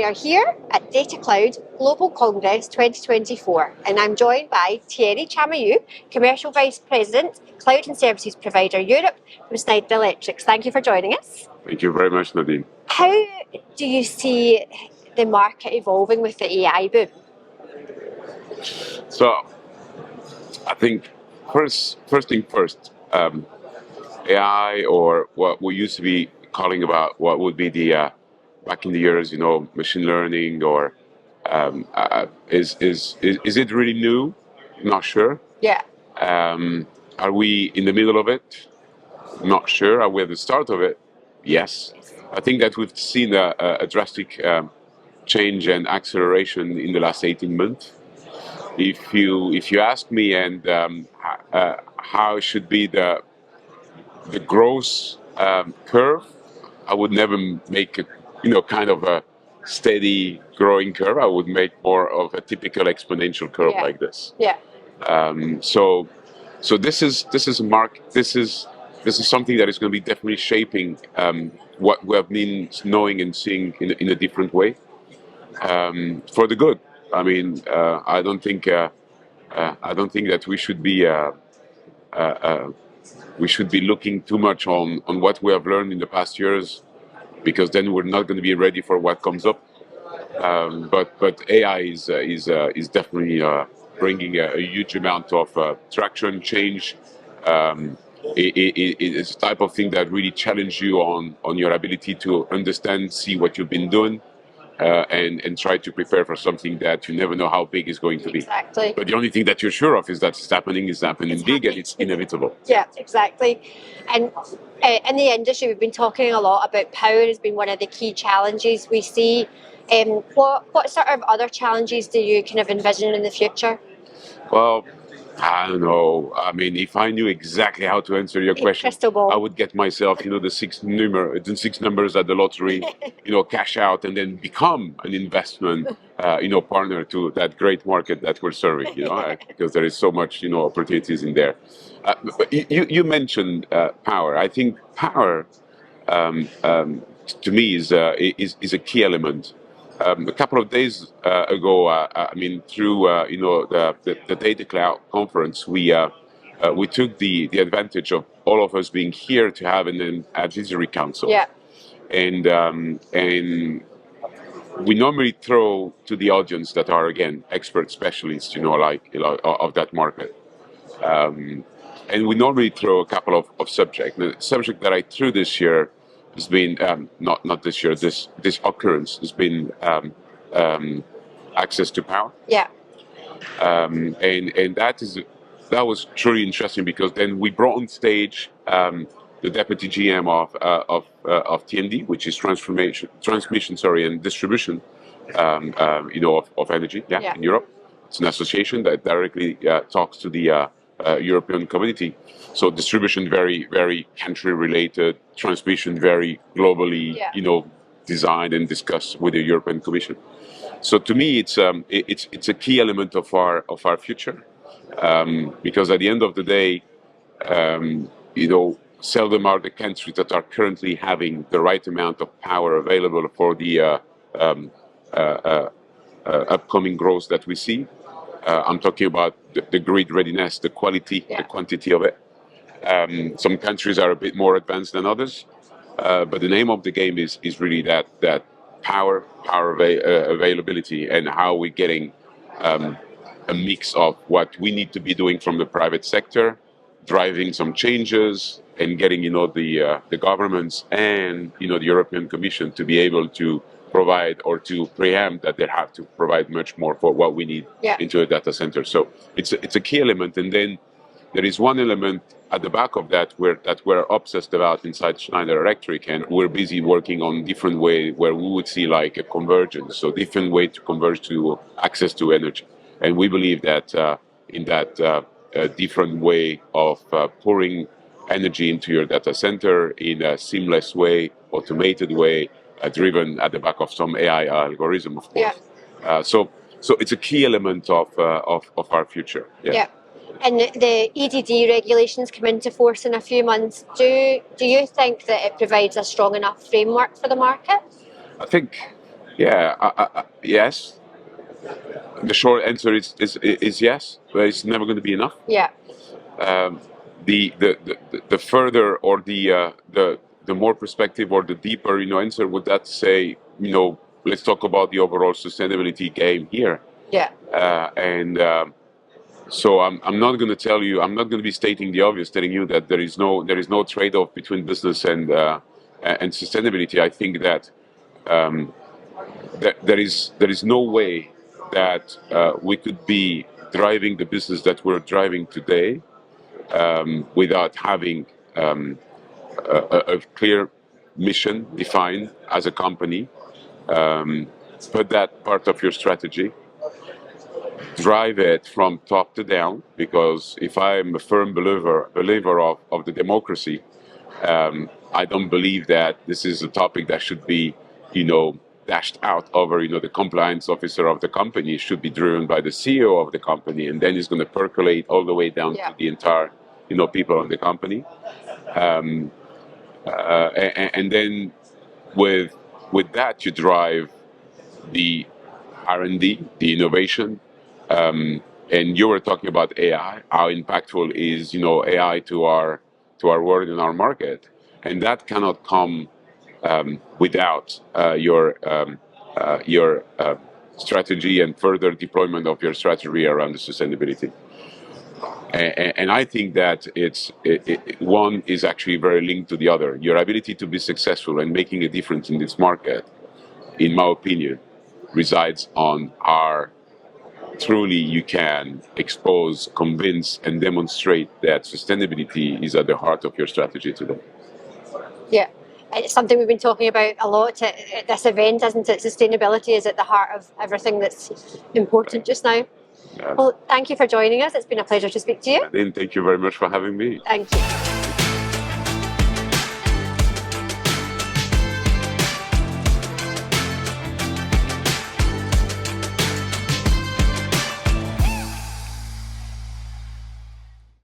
are here at Data Cloud Global Congress 2024, and I'm joined by Thierry Chamayou, Commercial Vice President, Cloud and Services Provider Europe from Schneider Electric. Thank you for joining us. Thank you very much, Nadine. How do you see the market evolving with the AI boom? So, I think first thing first, AI, or what we used to be calling about what would be the back in the years, machine learning, or is it really new? Not sure. Yeah. Are we in the middle of it? Not sure. Are we at the start of it? Yes. I think that we've seen a drastic change and acceleration in the last 18 months. If you ask me, and how should be the growth curve, I would never make a kind of a steady growing curve. I would make more of a typical exponential curve like this. Yeah. So this is a mark. This is something that is going to be definitely shaping what we have been knowing and seeing in a different way, for the good. I mean, I don't think that we should be looking too much on what we have learned in the past years, because then we're not going to be ready for what comes up. But AI is definitely bringing a huge amount of traction, change. It's a type of thing that really challenges you on your ability to understand, see what you've been doing, and try to prepare for something that you never know how big it's going to be. Exactly. But the only thing that you're sure of is that it's happening big, and it's inevitable. Yeah, exactly. And in the industry, we've been talking a lot about power has been one of the key challenges we see. What sort of other challenges do you kind of envision in the future? Well, I don't know. I mean, if I knew exactly how to answer your question, I would get myself, the six numbers at the lottery, cash out, and then become an investment, partner to that great market that we're serving, because there is so much, opportunities in there. But you mentioned power. I think power, to me, is a key element. A couple of days ago, through the Data Cloud conference, we took the advantage of all of us being here to have an advisory council. Yeah. And we normally throw to the audience that are, again, expert specialists, of that market. And we normally throw a couple of subjects. The subject that I threw this year has been not this year. This occurrence has been access to power. Yeah. And that was truly interesting, because then we brought on stage the deputy GM of TND, which is transmission, and distribution, of energy. In Europe. It's an association that directly talks to the European community. So distribution very, very country related, transmission very globally, designed and discussed with the European Commission. So to me, it's a key element of our future, because at the end of the day, seldom are the countries that are currently having the right amount of power available for the upcoming growth that we see. I'm talking about the grid readiness, the quality, the quantity of it. Some countries are a bit more advanced than others, but the name of the game is really that power availability, and how we're getting a mix of what we need to be doing from the private sector, driving some changes, and getting the governments and the European Commission to be able to provide, or to preempt that they have to provide much more for what we need into a data center. So it's a key element. And then there is one element at the back of that we're obsessed about inside Schneider Electric, and we're busy working on different way where we would see like a convergence, so different way to converge to access to energy. And we believe that in that different way of pouring energy into your data center in a seamless way, automated way, driven at the back of some AI algorithm, of course. So it's a key element of our future. Yeah. And the EDD regulations come into force in a few months. Do you think that it provides a strong enough framework for the market? I think Yeah, yes. The short answer is yes, but it's never going to be enough. Yeah. The further or the more perspective or the deeper answer would that say let's talk about the overall sustainability game here. Yeah. So I'm not going to tell you, I'm not going to be stating the obvious, telling you that there is no trade-off between business and sustainability. I think that there is no way that we could be driving the business that we're driving today without having a clear mission defined as a company. Put that part of your strategy, drive it from top to down, because if I'm a firm believer of the democracy, I don't believe that this is a topic that should be, dashed out over, the compliance officer of the company. It should be driven by the CEO of the company, and then it's going to percolate all the way down to the entire, people in the company. And then with that, you drive the R&D, the innovation. And you were talking about AI, how impactful is AI to our world and our market, and that cannot come without your strategy and further deployment of your strategy around the sustainability. And I think that one is actually very linked to the other. Your ability to be successful and making a difference in this market, in my opinion, resides on our truly you can expose, convince, and demonstrate that sustainability is at the heart of your strategy today. Yeah. It's something we've been talking about a lot at this event, isn't it? Sustainability is at the heart of everything that's important just now. Well, thank you for joining us. It's been a pleasure to speak to you. Nadine, thank you very much for having me. Thank you.